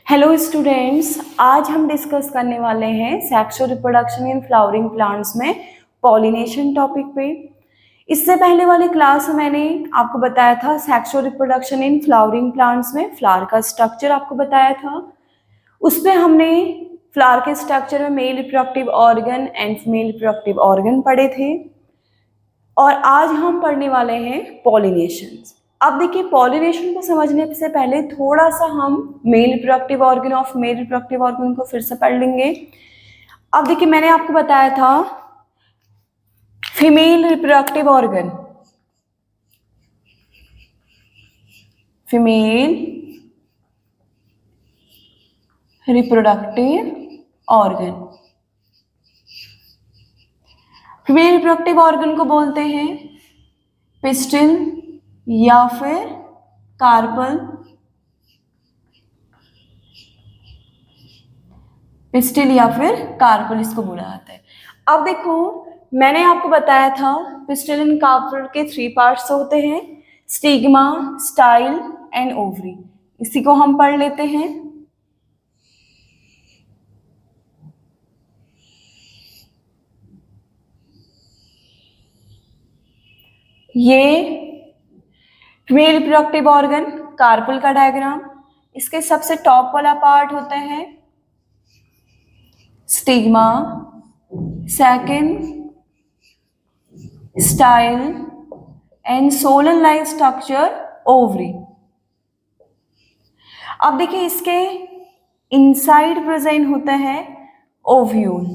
Hello students, आज हम discuss करने वाले हैं sexual reproduction in flowering plants में पॉलिनेशन टॉपिक पे। इससे पहले वाली क्लास में मैंने आपको बताया था sexual reproduction in flowering plants में फ्लावर का स्ट्रक्चर आपको बताया था। उस पर हमने फ्लावर के स्ट्रक्चर में male reproductive organ and female reproductive organ पढ़े थे और आज हम पढ़ने वाले हैं पॉलिनेशन। अब देखिए, पॉलिनेशन को समझने से पहले थोड़ा सा हम male reproductive organ of male reproductive organ को फिर से पढ़ लेंगे। अब देखिए, मैंने आपको बताया था female reproductive organ, female reproductive organ, female reproductive organ को बोलते हैं पिस्टिल या फिर कार्पल, पिस्टिल या फिर कार्पल इसको बोला जाता है। अब देखो, मैंने आपको बताया था पिस्टिल एंड कार्पल के 3 पार्ट्स होते हैं, स्टिग्मा, स्टाइल एंड ओवरी। इसी को हम पढ़ लेते हैं। ये फीमेल रिप्रोडक्टिव ऑर्गन कार्पल का डायग्राम, इसके सबसे टॉप वाला पार्ट होता है stigma, second style and Solan like structure ovary. अब देखिए, इसके इनसाइड प्रेजेंट होता है ओव्यूल।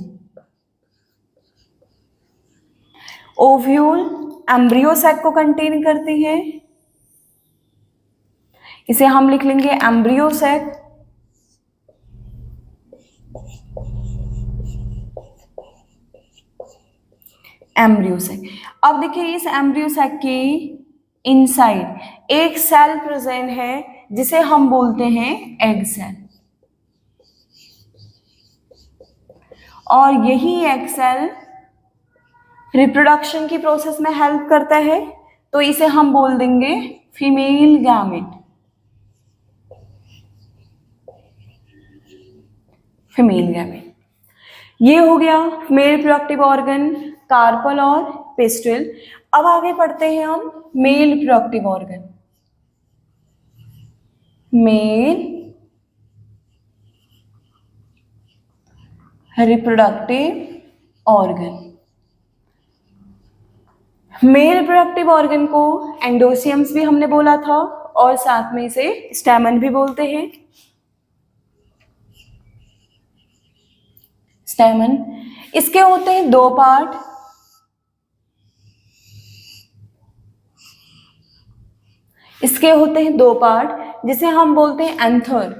ओव्यूल एम्ब्रियो सैक को कंटेन करती है, इसे हम लिख लेंगे एम्ब्रियो सैक। Embryo sac. अब देखिए, इस एम्ब्रियो सैक की इनसाइड एक सेल प्रेजेंट है जिसे हम बोलते हैं एग सेल, और यही एग सेल रिप्रोडक्शन की प्रोसेस में हेल्प करता है, तो इसे हम बोल देंगे फीमेल गैमेट, फीमेल गैमेट। ये हो गया मेल रिप्रोडक्टिव ऑर्गन कार्पल और पिस्टिल। अब आगे पढ़ते हैं हम male reproductive organ, male reproductive organ. Male reproductive organ को एंडोसियम्स भी हमने बोला था और साथ में इसे स्टैमन भी बोलते हैं। स्टैमन, इसके होते हैं 2 पार्ट, इसके होते हैं 2 पार्ट जिसे हम बोलते हैं anther.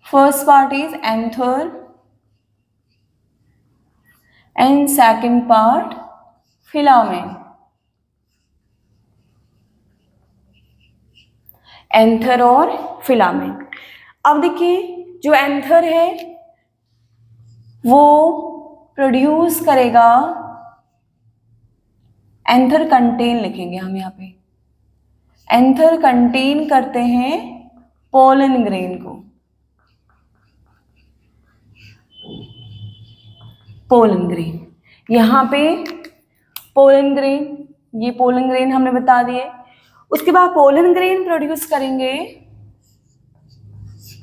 First part is anther and second part filament. Anther और फिलामेंट। अब देखिए, जो एंथर है वो प्रोड्यूस करेगा, एंथर कंटेन लिखेंगे हम यहाँ पे, एंथर कंटेन करते हैं पोलन ग्रेन को, पोलन ग्रेन। यहाँ पे पोलन ग्रेन, ये पोलन ग्रेन हमने बता दिए। उसके बाद पोलन ग्रेन प्रोड्यूस करेंगे,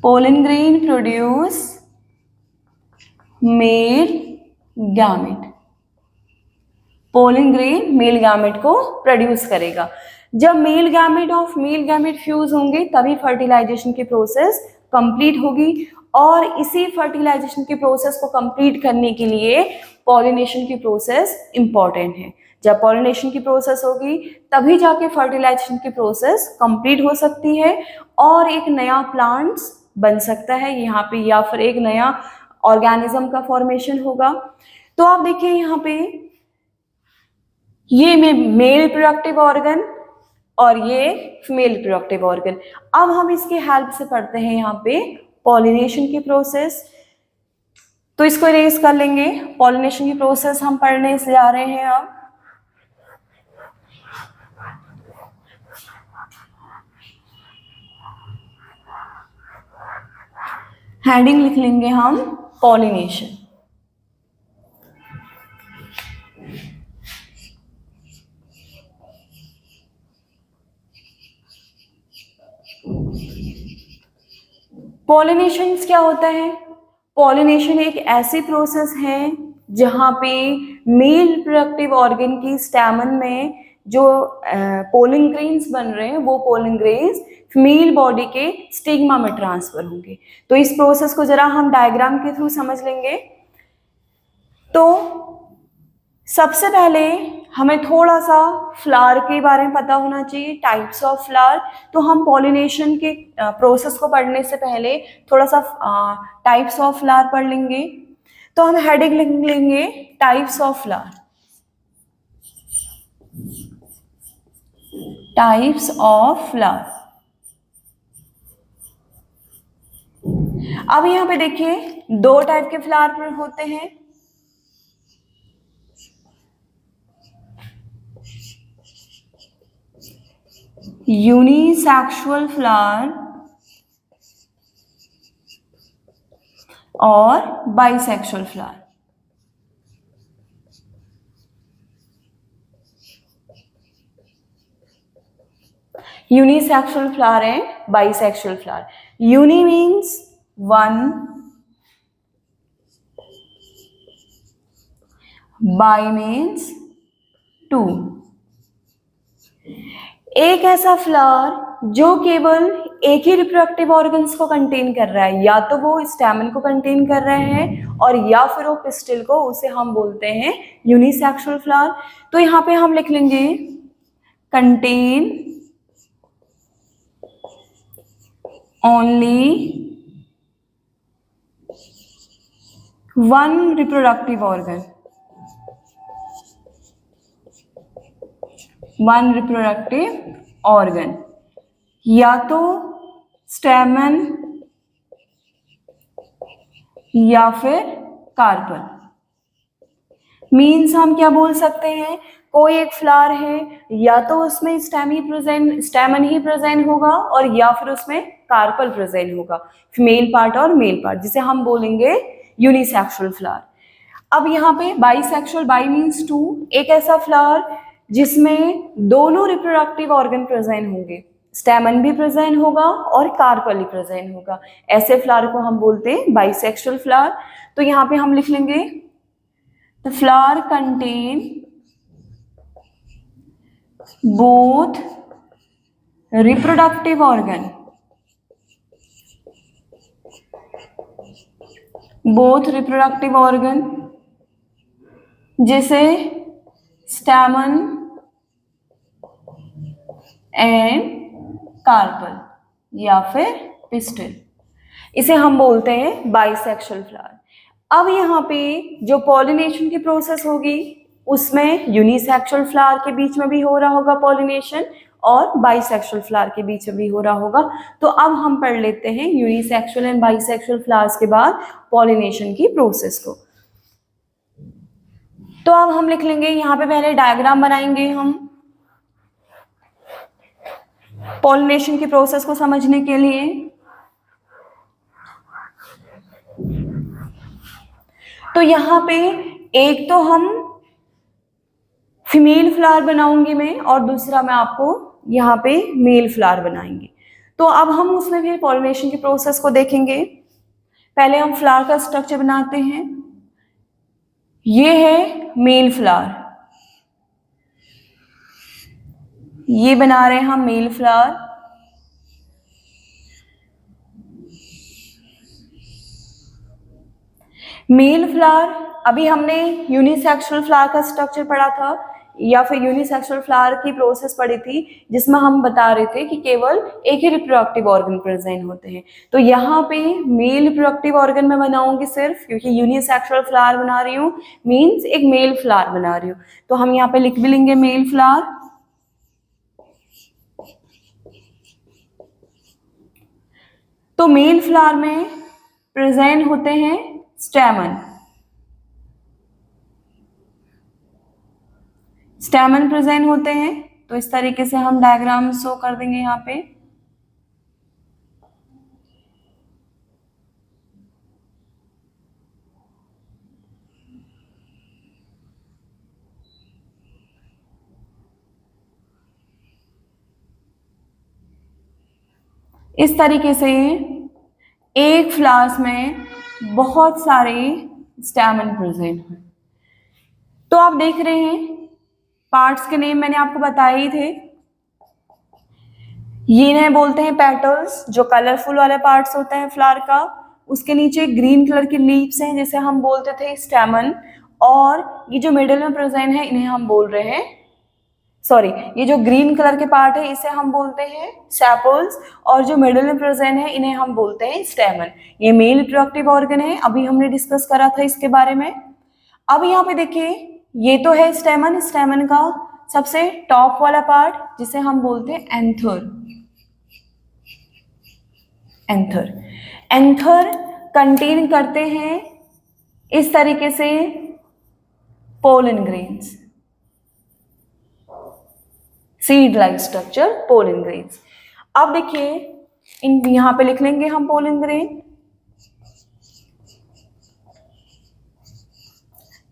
pollen grain produce male gamete, pollen grain male gamete को प्रोड्यूस करेगा। जब male gamete of male gamete fuse होंगे तभी फर्टिलाइजेशन की प्रोसेस कंप्लीट होगी, और इसी फर्टिलाइजेशन की प्रोसेस को कंप्लीट करने के लिए पॉलिनेशन की प्रोसेस इंपॉर्टेंट है। जब पॉलिनेशन की प्रोसेस होगी तभी जाके फर्टिलाइजेशन की प्रोसेस कंप्लीट हो सकती है और एक नया प्लांट्स बन सकता है यहाँ पे, या फिर एक नया ऑर्गेनिज्म का फॉर्मेशन होगा। तो आप देखिए, यहाँ पे ये मेल रिप्रोडक्टिव ऑर्गन और ये फीमेल रिप्रोडक्टिव ऑर्गन। अब हम इसकी हेल्प से पढ़ते हैं यहाँ पे पॉलिनेशन की प्रोसेस। तो इसको इरेज कर लेंगे, पॉलिनेशन की प्रोसेस हम पढ़ने से जा रहे हैं अब। हेडिंग लिख लेंगे हम पॉलिनेशन। पॉलिनेशन क्या होता है? पॉलिनेशन एक ऐसी प्रोसेस है जहां पे मेल रिप्रोडक्टिव ऑर्गन की स्टैमन में जो पोलिन ग्रेन्स बन रहे हैं वो पोलिन ग्रेन्स फीमेल बॉडी के स्टिग्मा में ट्रांसफर होंगे। तो इस प्रोसेस को जरा हम डायग्राम के थ्रू समझ लेंगे। तो सबसे पहले हमें थोड़ा सा फ्लावर के बारे में पता होना चाहिए, टाइप्स ऑफ फ्लावर। तो हम पॉलिनेशन के प्रोसेस को पढ़ने से पहले थोड़ा सा टाइप्स ऑफ फ्लावर पढ़ लेंगे। तो हम हेडिंग लिख लेंगे types of flower. Types of flower. अब यहाँ पे देखिए दो टाइप के फ्लावर होते हैं। यूनिसेक्सुअल फ्लावर और bisexual flower. Unisexual flower and bisexual flower. Uni means one, bi means two. एक ऐसा फ्लावर जो केवल एक ही रिप्रोडक्टिव ऑर्गन्स को कंटेन कर रहा है, या तो वो स्टैमेन को कंटेन कर रहे हैं और या फिर वो पिस्टिल को, उसे हम बोलते हैं यूनिसेक्सुअल फ्लावर। तो यहाँ पे हम लिख लेंगे contain only one reproductive organ, one reproductive organ, या तो स्टैमेन या फिर कार्पल। मीन्स हम क्या बोल सकते हैं, कोई एक फ्लावर है या तो उसमें स्टैमन ही प्रेजेंट होगा और या फिर उसमें कार्पल प्रेजेंट होगा, फीमेल पार्ट और मेल पार्ट, जिसे हम बोलेंगे यूनिसेक्सुअल फ्लावर। अब यहाँ पे बाइसेक्सुअल, बाई मीन्स टू, एक ऐसा फ्लावर जिसमें दोनों रिप्रोडक्टिव ऑर्गन प्रेजेंट होंगे, स्टैमन भी प्रेजेंट होगा और कार्पल भी प्रेजेंट होगा। ऐसे फ्लावर को हम बोलते हैं बाइसेक्सुअल फ्लावर। तो यहाँ पे हम लिख लेंगे the flower contain both reproductive organ, both reproductive organ, जैसे स्टैमन एंड कार्पल या फिर पिस्टिल। इसे हम बोलते हैं बाइसेक्सुअल फ्लावर। अब यहाँ पे जो पॉलिनेशन की प्रोसेस होगी उसमें यूनिसेक्सुअल फ्लावर के बीच में भी हो रहा होगा पॉलिनेशन और बाइसेक्सुअल फ्लावर के बीच में भी हो रहा होगा। तो अब हम पढ़ लेते हैं यूनिसेक्सुअल एंड बाइसेक्सुअल फ्लावर्स के बाद पॉलिनेशन की प्रोसेस को। तो अब हम लिख लेंगे, यहाँ पे पहले डायग्राम बनाएंगे हम पॉलिनेशन की प्रोसेस को समझने के लिए। तो यहाँ पे एक तो हम फीमेल फ्लावर बनाऊंगी मैं और दूसरा मैं आपको यहाँ पे मेल फ्लावर बनाएंगे। तो अब हम उसमें भी पॉलिनेशन की प्रोसेस को देखेंगे। पहले हम फ्लावर का स्ट्रक्चर बनाते हैं। ये है मेल फ्लावर, ये बना रहे हैं हम मेल फ्लावर। मेल फ्लावर, अभी हमने यूनिसेक्सुअल फ्लावर का स्ट्रक्चर पढ़ा था या फिर यूनिसेक्सुअल फ्लावर की प्रोसेस पढ़ी थी, जिसमें हम बता रहे थे कि केवल एक ही रिप्रोडक्टिव ऑर्गन प्रेजेंट होते हैं। तो यहाँ पे मेल रिप्रोडक्टिव ऑर्गन में बनाऊंगी सिर्फ, क्योंकि यूनिसेक्सुअल फ्लावर बना रही हूँ, मीन्स एक मेल फ्लावर बना रही हूँ। तो हम यहाँ पे लिख भी लेंगे मेल फ्लावर। तो मेल फ्लावर में प्रेजेंट होते हैं स्टैमन, स्टैमन प्रेजेंट होते हैं। तो इस तरीके से हम डायग्राम शो कर देंगे यहाँ पे। इस तरीके से एक फ्लावर्स में बहुत सारे स्टैमेन प्रेजेंट हैं। तो आप देख रहे हैं पार्ट्स के नेम मैंने आपको बताए ही थे। ये इन्हें बोलते हैं पेटल्स, जो कलरफुल वाले पार्ट्स होते हैं फ्लावर का। उसके नीचे ग्रीन कलर की लीव्स हैं जिसे हम बोलते थे स्टैमन, और ये जो मिडिल में प्रेजेंट है इन्हें हम बोल रहे हैं, सॉरी, ये जो ग्रीन कलर के पार्ट है इसे हम बोलते हैं सेपल्स, और जो मिडिल में प्रेजेंट है इन्हें हम बोलते हैं स्टैमन। ये मेल रिप्रोडक्टिव ऑर्गन है, अभी हमने डिस्कस करा था इसके बारे में। अब यहाँ पे देखिए, ये तो है स्टैमन, स्टैमन का सबसे टॉप वाला पार्ट जिसे हम बोलते हैं एंथर। एंथर एंथर कंटेन करते हैं इस तरीके से pollen grains, seed like structure pollen grains. अब देखिए, इन यहां पे लिख लेंगे हम पोलन ग्रेन।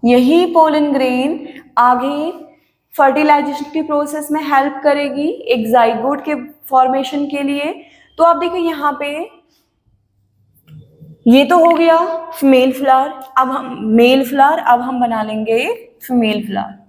यही पोलन ग्रेन आगे फर्टिलाइजेशन की प्रोसेस में हेल्प करेगी एक जाइगोट के फॉर्मेशन के लिए। तो आप देखिए यहाँ पे ये तो हो गया फीमेल फ्लावर, अब हम मेल फ्लावर, अब हम बना लेंगे फीमेल फ्लावर।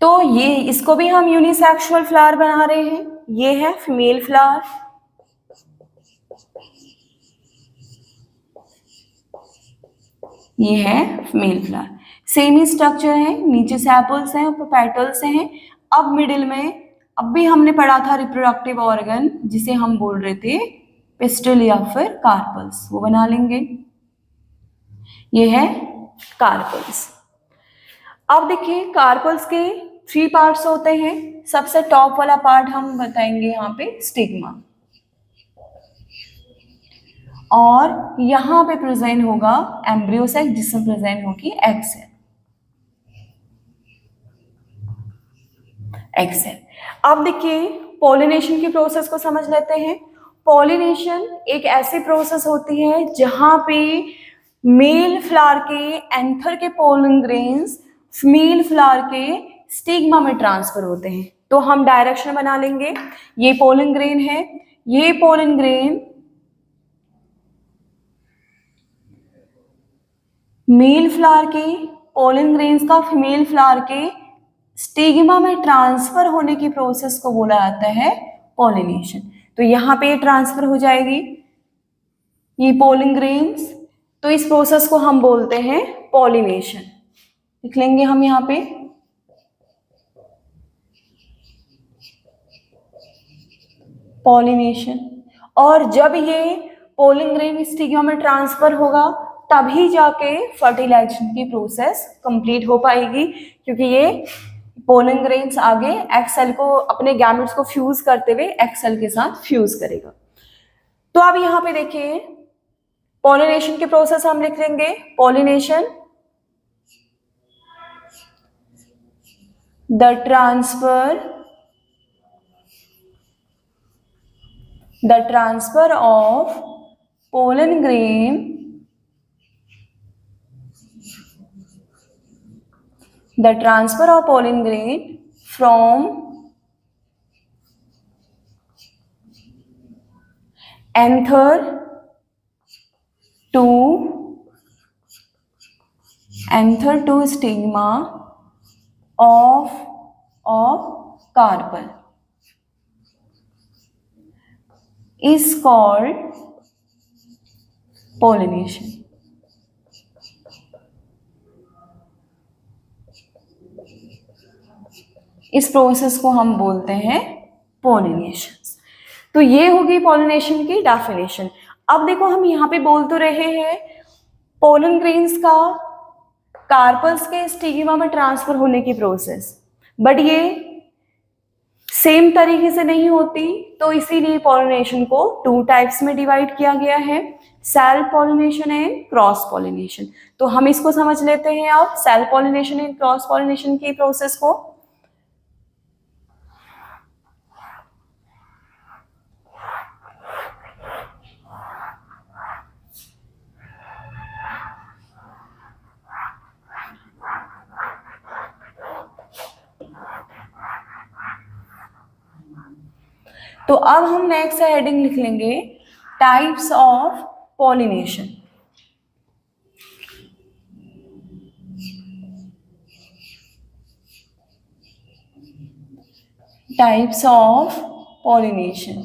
तो ये इसको भी हम यूनिसेक्सुअल फ्लावर बना रहे हैं। ये है फीमेल फ्लावर, ये है फीमेल फ्लावर। सेम ही स्ट्रक्चर है, नीचे सेपल्स हैं, ऊपर पेटल्स हैं। अब मिडिल में, अब भी हमने पढ़ा था रिप्रोडक्टिव ऑर्गन जिसे हम बोल रहे थे पिस्टल या फिर कार्पल्स, वो बना लेंगे। ये है कार्पल्स। अब देखिए कार्पल्स के 3 पार्ट्स होते हैं। सबसे टॉप वाला पार्ट हम बताएंगे यहाँ पे स्टिग्मा, और यहाँ पे प्रेजेंट होगा एम्ब्रियो सेल जिसमें प्रेजेंट होगी एग सेल। Egg cell. अब देखिए पॉलिनेशन की प्रोसेस को समझ लेते हैं। पॉलिनेशन एक ऐसी प्रोसेस होती है जहां पे मेल फ्लावर के एंथर के पोलन ग्रेन्स फीमेल फ्लावर के स्टिग्मा में ट्रांसफर होते हैं। तो हम डायरेक्शन बना लेंगे। ये पोलन ग्रेन है, ये पोलन ग्रेन मेल फ्लावर के पोलन ग्रेन्स का फीमेल फ्लावर के स्टिग्मा में ट्रांसफर होने की प्रोसेस को बोला जाता है पॉलिनेशन। तो यहाँ पे ट्रांसफर हो जाएगी ये पोलन ग्रेन्स, तो इस प्रोसेस को हम बोलते हैं पॉलिनेशन। लिख लेंगे हम यहाँ पे पॉलिनेशन। और जब ये पोलन ग्रेन स्टिग्मा में ट्रांसफर होगा तभी जाके फर्टिलाइजेशन की प्रोसेस कंप्लीट हो पाएगी, क्योंकि ये पोलन ग्रेन्स आगे एग सेल को, अपने गैमेट्स को फ्यूज करते हुए एग सेल के साथ फ्यूज करेगा। तो अब यहाँ पे देखिए पॉलिनेशन की प्रोसेस हम लिख लेंगे। Pollination, the transfer of pollen grain from anther to stigma of carpel is called pollination. इस प्रोसेस को हम बोलते हैं पॉलिनेशन। तो ये होगी पॉलिनेशन की डेफिनेशन। अब देखो हम यहाँ पे बोल तो रहे हैं पोलन ग्रेन्स का कार्पल्स के स्टिग्मा में ट्रांसफर होने की प्रोसेस, बट ये सेम तरीके से नहीं होती, तो इसीलिए पॉलिनेशन को 2 टाइप्स में डिवाइड किया गया है, self pollination and cross pollination. तो हम इसको समझ लेते हैं अब self pollination and cross pollination की प्रोसेस को। तो अब हम नेक्स्ट हेडिंग लिख लेंगे types of pollination. Types of pollination.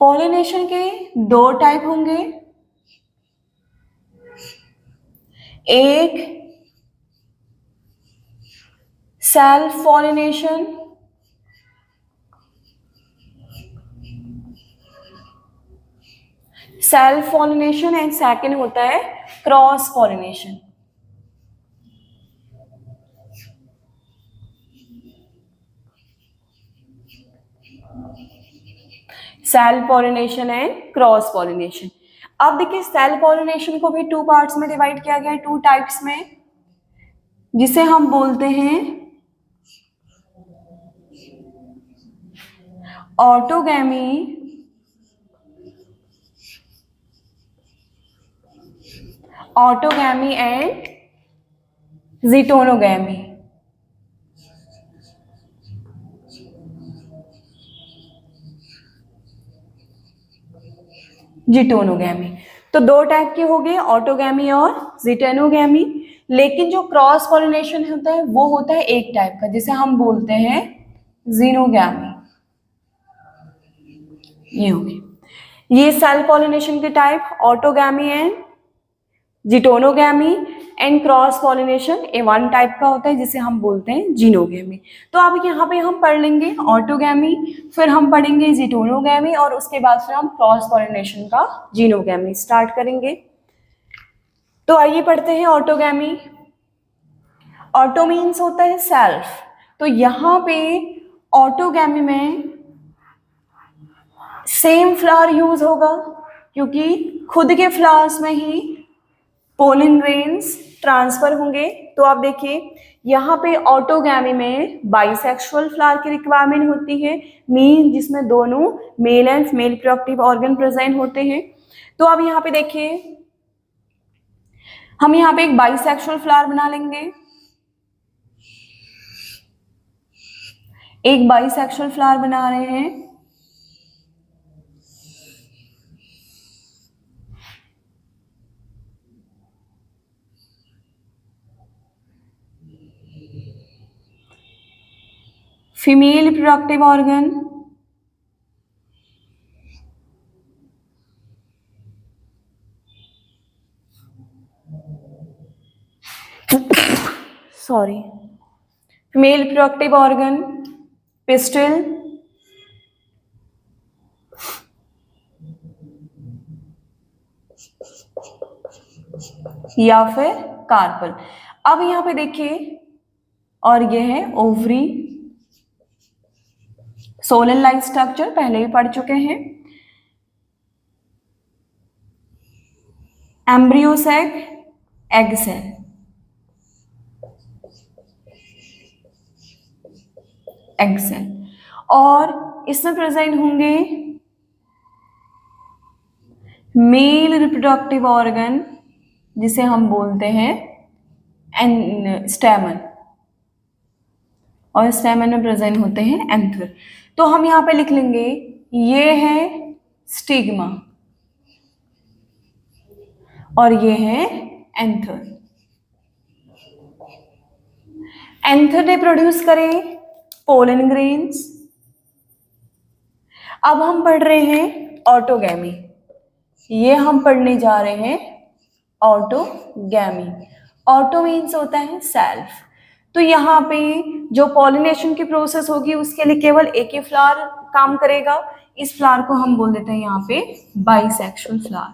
Pollination के दो टाइप होंगे, एक self pollination, self pollination and second होता है cross pollination. Self pollination and cross pollination. अब देखिए सेल्फ पॉलिनेशन को भी टू पार्ट्स में डिवाइड किया गया है, टू टाइप्स में, जिसे हम बोलते हैं ऑटोगैमी एंड ज़ीटोनोगैमी। जिटोनोगैमी तो दो टाइप के हो गए, ऑटोगैमी और जिटेनोगैमी। लेकिन जो क्रॉस पॉलिनेशन होता है वो होता है एक टाइप का, जिसे हम बोलते हैं जीनोगैमी। ये होगी, ये सेल्फ पॉलिनेशन के type autogamy and geitonogamy, and cross pollination a one type का होता है जिसे हम बोलते हैं जीनोगैमी। तो अब यहाँ पे हम पढ़ लेंगे ऑटोगैमी, फिर हम पढ़ेंगे जिटोनोगैमी, और उसके बाद फिर हम क्रॉस पॉलिनेशन का जीनोगैमी स्टार्ट करेंगे। तो आइए पढ़ते हैं ऑटोगैमी। ऑटो मीन्स होता है सेल्फ, तो यहाँ पे ऑटोगैमी में सेम फ्लावर यूज होगा, क्योंकि खुद के फ्लावर्स में ही पोलन ग्रेन्स ट्रांसफर होंगे। तो आप देखिए यहाँ पे ऑटोगैमी में बाइसेक्सुअल फ्लावर की रिक्वायरमेंट होती है, मीन जिसमें दोनों male and female reproductive organ present होते हैं। तो अब यहाँ पे देखिए हम यहाँ पे एक बाइसेक्सुअल फ्लावर बना लेंगे, एक बाइसेक्सुअल फ्लावर बना रहे हैं। Female reproductive organ, sorry, female reproductive organ, pistil, या फिर कार्पल। अब यहाँ पे देखिए, और ये है ओवरी, सोलन लाइक स्ट्रक्चर पहले भी पढ़ चुके हैं। Embryo sac, egg cell, egg cell, और इसमें प्रेजेंट होंगे मेल रिप्रोडक्टिव ऑर्गन जिसे हम बोलते हैं स्टैमन, और स्टैमन में प्रेजेंट होते हैं एंथर। तो हम यहाँ पे लिख लेंगे ये है स्टिग्मा और ये है एंथर। एंथर ने प्रोड्यूस करे पोलन ग्रेन्स। अब हम पढ़ रहे हैं ऑटोगैमी, ये हम पढ़ने जा रहे हैं ऑटोगैमी। ऑटो मीन्स होता है सेल्फ, तो यहाँ पे जो पॉलिनेशन की प्रोसेस होगी उसके लिए केवल एक ही फ्लावर काम करेगा। इस फ्लावर को हम बोल देते हैं यहाँ पे बाइसेक्सुअल फ्लावर।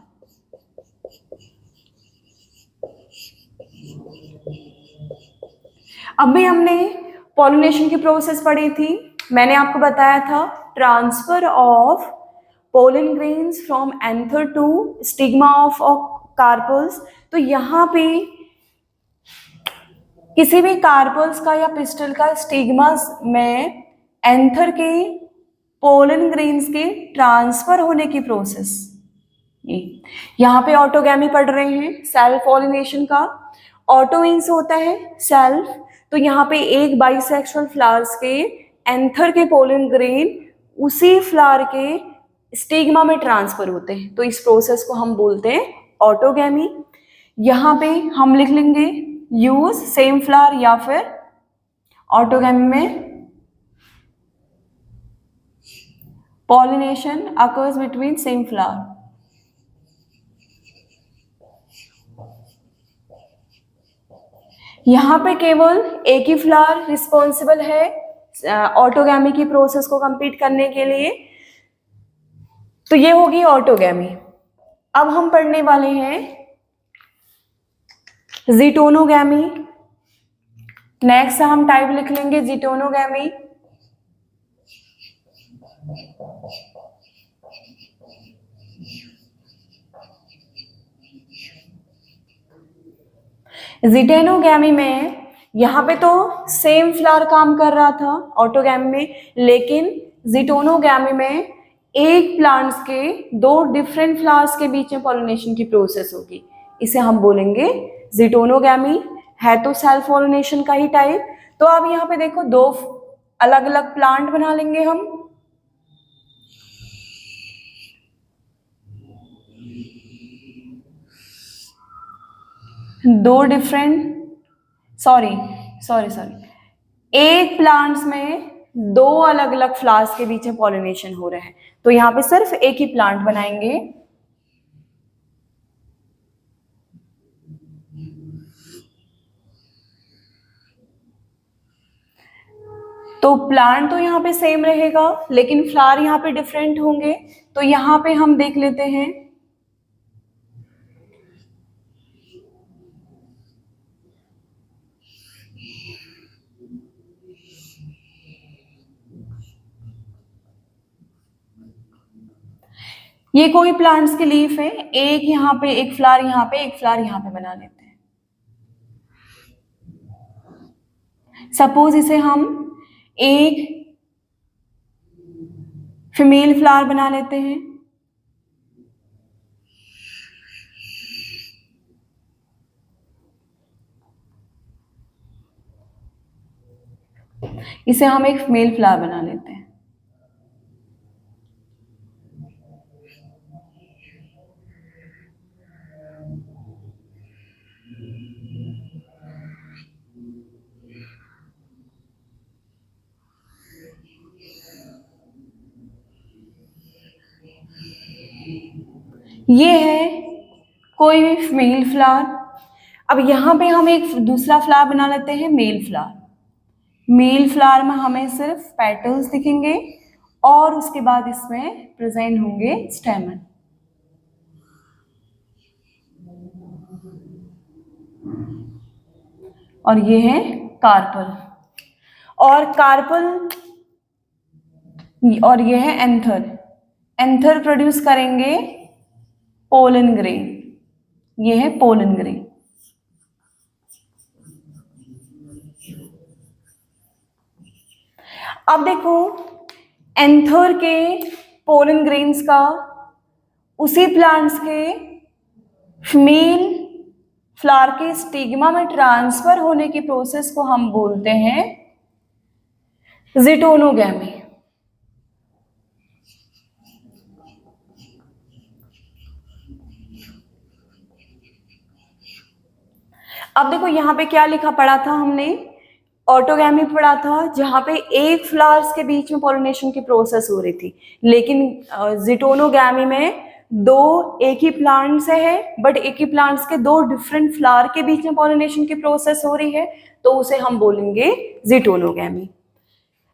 अभी हमने पॉलिनेशन की प्रोसेस पढ़ी थी, मैंने आपको बताया था transfer of pollen grains from anther to stigma of carpels. तो यहाँ पे किसी भी कार्पल्स का या पिस्टल का स्टिग्मा में एंथर के पोलन ग्रेन्स के ट्रांसफर होने की प्रोसेस, ये यहाँ पे ऑटोगैमी पढ़ रहे हैं सेल्फ पॉलिनेशन का। ऑटो मीन्स होता है सेल्फ, तो यहाँ पे एक बाइसेक्सुअल फ्लावर्स के एंथर के पोलन ग्रेन उसी फ्लावर के स्टिग्मा में ट्रांसफर होते हैं, तो इस प्रोसेस को हम बोलते हैं ऑटोगैमी। यहाँ पे हम लिख लेंगे यूज सेम फ्लावर या फिर ऑटोगैमी में pollination occurs between same flower। यहाँ पे केवल एक ही फ्लावर रिस्पॉन्सिबल है ऑटोगैमी की प्रोसेस को कंप्लीट करने के लिए, तो ये होगी ऑटोगैमी। अब हम पढ़ने वाले हैं ज़ीटोनोगैमी। नेक्स्ट हम टाइप लिख लेंगे ज़ीटोनोगैमी। ज़ीटोनोगैमी में यहाँ पे तो सेम फ्लावर काम कर रहा था ऑटोगैमी में, लेकिन ज़ीटोनोगैमी में एक प्लांट्स के दो डिफरेंट फ्लावर्स के बीच में पॉलिनेशन की प्रोसेस होगी, इसे हम बोलेंगे ज़ीटोनोगैमी। है तो सेल्फ पॉलिनेशन का ही टाइप। तो अब यहाँ पे देखो दो अलग अलग प्लांट बना लेंगे हम। दो डिफरेंट सॉरी एक प्लांट्स में दो अलग अलग फ्लावर्स के बीच में पॉलिनेशन हो रहा है, तो यहाँ पे सिर्फ एक ही प्लांट बनाएंगे। तो प्लांट तो यहाँ पे सेम रहेगा, लेकिन फ्लावर यहाँ पे डिफरेंट होंगे, तो यहाँ पे हम देख लेते हैं ये कोई प्लांट्स के लीफ है, एक यहाँ पे एक फ्लावर यहाँ पे एक फ्लावर यहाँ पे बना लेते हैं। सपोज इसे हम एक फीमेल फ्लावर बना लेते हैं। इसे हम एक फीमेल फ्लावर बना लेते हैं। ये है कोई भी फीमेल फ्लावर। अब यहाँ पे हम एक दूसरा फ्लावर बना लेते हैं मेल फ्लावर। मेल फ्लावर में हमें सिर्फ पेटल्स दिखेंगे और उसके बाद इसमें प्रेजेंट होंगे स्टेमन। और ये है कार्पल, और ये है एंथर। एंथर प्रोड्यूस करेंगे पोलन ग्रेन। ये है पोलन ग्रेन। अब देखो एंथर के पोलन ग्रेन्स का उसी प्लांट्स के फीमेल फ्लावर के स्टिग्मा में ट्रांसफर होने की प्रोसेस को हम बोलते हैं ज़ीटोनोगैमी। अब देखो यहाँ पे क्या लिखा पड़ा था हमने, ऑटोगैमी पढ़ा था जहाँ पे एक फ्लावर्स के बीच में पॉलिनेशन की प्रोसेस हो रही थी, लेकिन ज़ीटोनोगैमी में दो एक ही प्लांट से है, बट एक ही प्लांट्स के दो डिफरेंट फ्लावर के बीच में पॉलिनेशन की प्रोसेस हो रही है, तो उसे हम बोलेंगे ज़ीटोनोगैमी।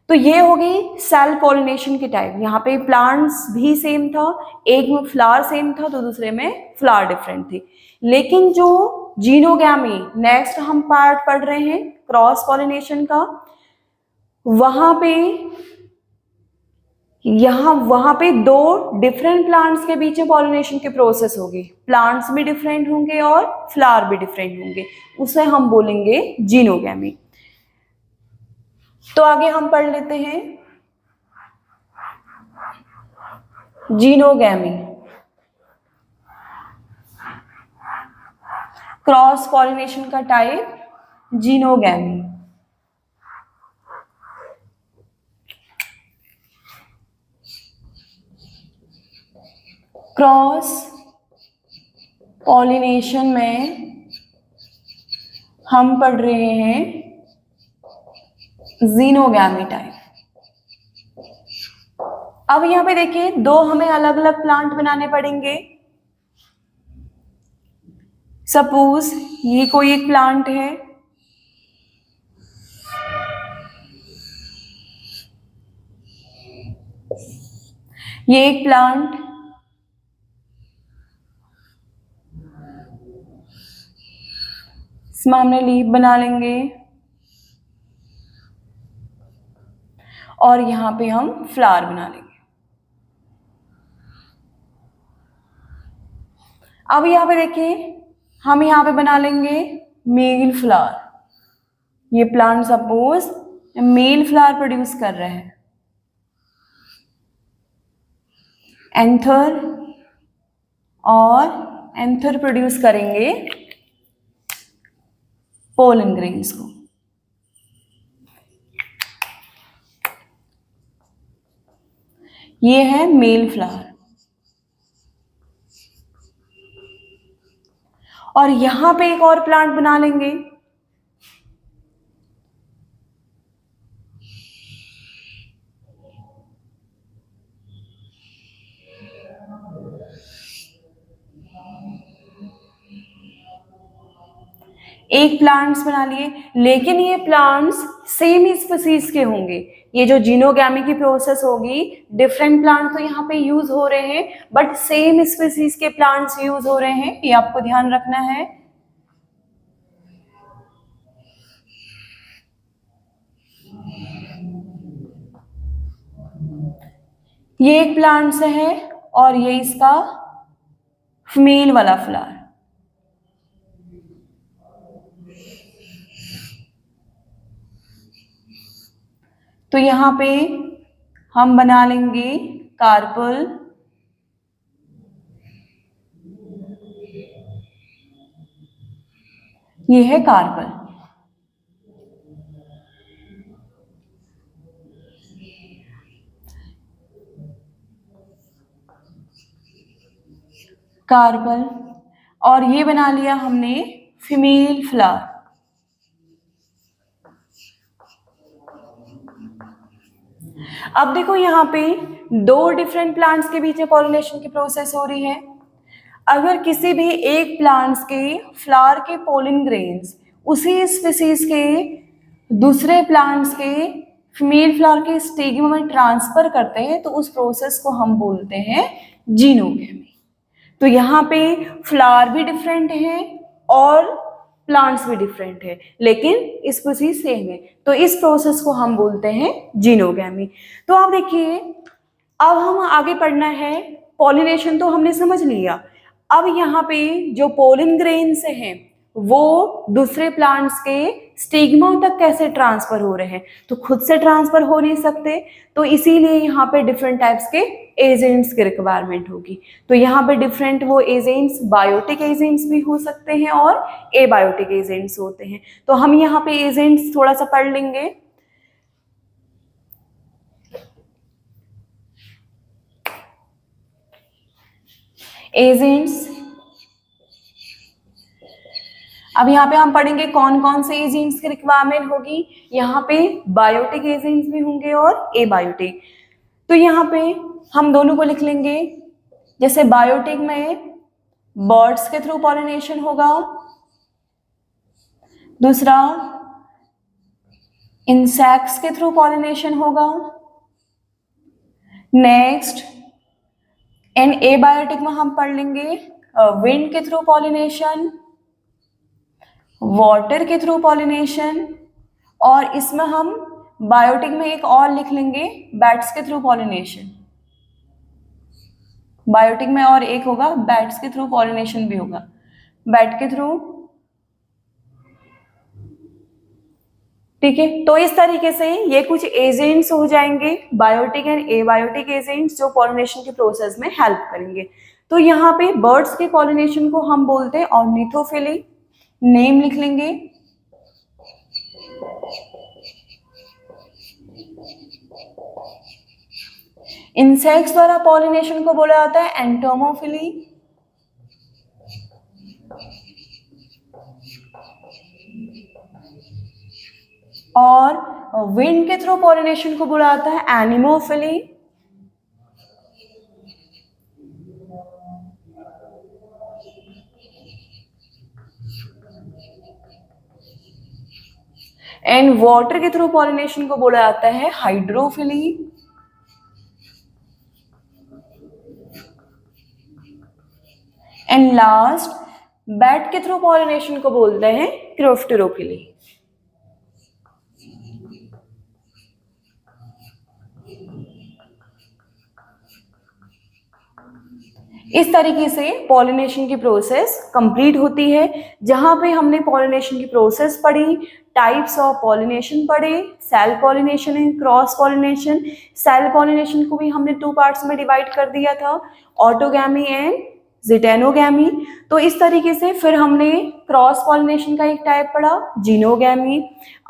तो ये होगी सेल्फ पॉलिनेशन की टाइप। यहाँ पे प्लांट्स भी सेम था, एक में फ्लावर सेम था तो दूसरे में फ्लावर डिफरेंट थी। लेकिन जो जीनोगैमी नेक्स्ट हम पार्ट पढ़ रहे हैं क्रॉस पॉलिनेशन का, वहां पे दो डिफरेंट प्लांट्स के बीच में पॉलिनेशन की प्रोसेस होगी। प्लांट्स भी डिफरेंट होंगे और फ्लावर भी डिफरेंट होंगे, उसे हम बोलेंगे जीनोगैमी। तो आगे हम पढ़ लेते हैं जीनोगैमी। क्रॉस पॉलिनेशन का टाइप जीनोगैमी। क्रॉस पॉलिनेशन में हम पढ़ रहे हैं जीनोगैमी टाइप। अब यहां पे देखिए दो हमें अलग अलग प्लांट बनाने पड़ेंगे। सपोज ये कोई एक प्लांट है, ये एक प्लांट, इसमें हमने लीफ बना लेंगे और यहां पे हम फ्लावर बना लेंगे। अब यहां पे देखिए हम यहां पे बना लेंगे मेल फ्लावर। ये plant suppose male flower produce कर रहे हैं। एंथर और एंथर प्रोड्यूस करेंगे पोलन ग्रेन्स को। ये है मेल फ्लावर और यहां पे एक और प्लांट बना लेंगे। एक प्लांट्स बना लिए, लेकिन ये प्लांट्स सेम स्पीसीज के होंगे। ये जो जीनोगैमी की प्रोसेस होगी, डिफरेंट प्लांट तो यहाँ पे यूज हो रहे हैं बट सेम स्पीसीज के प्लांट्स यूज हो रहे हैं, ये आपको ध्यान रखना है। ये एक प्लांट से है और ये इसका फीमेल वाला फ्लावर। तो यहां पे हम बना लेंगे कार्पल, ये है कार्पल। कार्पल और ये बना लिया हमने फीमेल फ्लावर। अब देखो यहाँ पे दो डिफरेंट प्लांट्स के बीच में पॉलिनेशन की प्रोसेस हो रही है। अगर किसी भी एक प्लांट्स के फ्लावर के पोलन ग्रेन्स उसी स्पीसीज के दूसरे प्लांट्स के फीमेल फ्लावर के स्टिग्मा में ट्रांसफर करते हैं तो उस प्रोसेस को हम बोलते हैं जीनोगैमी। तो यहाँ पे फ्लावर भी डिफरेंट है और प्लांट्स भी डिफरेंट है, लेकिन स्पीसीज सेम है, तो इस प्रोसेस को हम बोलते हैं जीनोगैमी। तो आप देखिए अब हम आगे पढ़ना है, पॉलिनेशन तो हमने समझ लिया। अब यहाँ पे जो पोलन ग्रेन्स हैं वो दूसरे प्लांट्स के स्टिग्मा तक कैसे ट्रांसफर हो रहे हैं, तो खुद से ट्रांसफर हो नहीं सकते, तो इसीलिए यहाँ पे डिफरेंट टाइप्स के एजेंट्स की रिक्वायरमेंट होगी। तो यहाँ पे डिफरेंट वो एजेंट्स बायोटिक एजेंट्स भी हो सकते हैं और एबायोटिक एजेंट्स होते हैं। तो हम यहाँ पे एजेंट्स थोड़ा सा पढ़ लेंगे। एजेंट्स, अब यहाँ पे हम पढ़ेंगे कौन कौन से एजेंट्स की रिक्वायरमेंट होगी। यहाँ पे बायोटिक एजेंट्स भी होंगे और एबायोटिक। तो यहाँ पे हम दोनों को लिख लेंगे। जैसे बायोटिक में बर्ड्स के थ्रू पॉलिनेशन होगा, दूसरा इंसेक्ट्स के थ्रू पॉलिनेशन होगा, नेक्स्ट इन एबायोटिक में हम पढ़ लेंगे विंड के थ्रू पॉलिनेशन, वाटर के थ्रू पॉलिनेशन, और इसमें हम बायोटिक में एक और लिख लेंगे बैट्स के थ्रू पॉलिनेशन। बायोटिक में और एक होगा बैट्स के थ्रू पॉलिनेशन भी होगा, बैट के थ्रू। ठीक है, तो इस तरीके से ये कुछ एजेंट्स हो जाएंगे, बायोटिक एंड एबायोटिक एजेंट्स, जो पॉलिनेशन के प्रोसेस में हेल्प करेंगे। तो यहाँ पे बर्ड्स के पॉलिनेशन को हम बोलते हैं ऑर्निथोफिली, नेम लिख लेंगे। इंसेक्ट्स द्वारा पॉलिनेशन को बोला जाता है एंटोमोफिली। और विंड के थ्रू पॉलिनेशन को बोला जाता है एनिमोफिली। एंड वाटर के थ्रू पॉलिनेशन को बोला जाता है हाइड्रोफिली। एंड लास्ट बैट के थ्रू पॉलिनेशन को बोलते हैं क्रोफ्टोरोफिली। इस तरीके से पॉलिनेशन की प्रोसेस कंप्लीट होती है। जहां पे हमने पॉलिनेशन की प्रोसेस पढ़ी, टाइप्स ऑफ पॉलिनेशन पढ़े, self pollination and cross pollination. Self pollination को भी हमने 2 पार्ट्स में डिवाइड कर दिया था, ऑटोगैमी एंड जिटेनोगैमी। तो इस तरीके से फिर हमने क्रॉस पॉलिनेशन का एक टाइप पढ़ा, जीनोगैमी।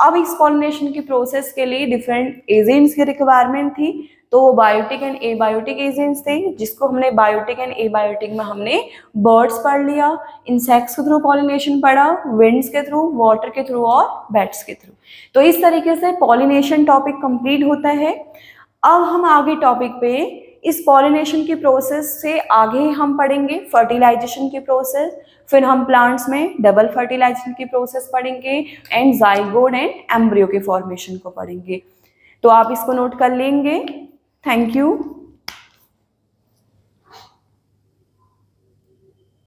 अब इस पॉलिनेशन की प्रोसेस के लिए डिफरेंट एजेंट्स की रिक्वायरमेंट थी, तो वो बायोटिक एंड एबायोटिक एजेंट्स थे, जिसको हमने बायोटिक एंड एबायोटिक में हमने बर्ड्स पढ़ लिया, इंसेक्ट्स के थ्रू पॉलिनेशन पढ़ा, विंड्स के थ्रू, वाटर के थ्रू और बैट्स के थ्रू। तो इस तरीके से पॉलिनेशन टॉपिक कंप्लीट होता है। अब हम आगे टॉपिक पे इस पॉलिनेशन की प्रोसेस से आगे हम पढ़ेंगे फर्टिलाइजेशन की प्रोसेस, फिर हम प्लांट्स में डबल फर्टिलाइजेशन की प्रोसेस पढ़ेंगे एंड जाइगोट एंड एम्ब्रियो के फॉर्मेशन को पढ़ेंगे। तो आप इसको नोट कर लेंगे। Thank you.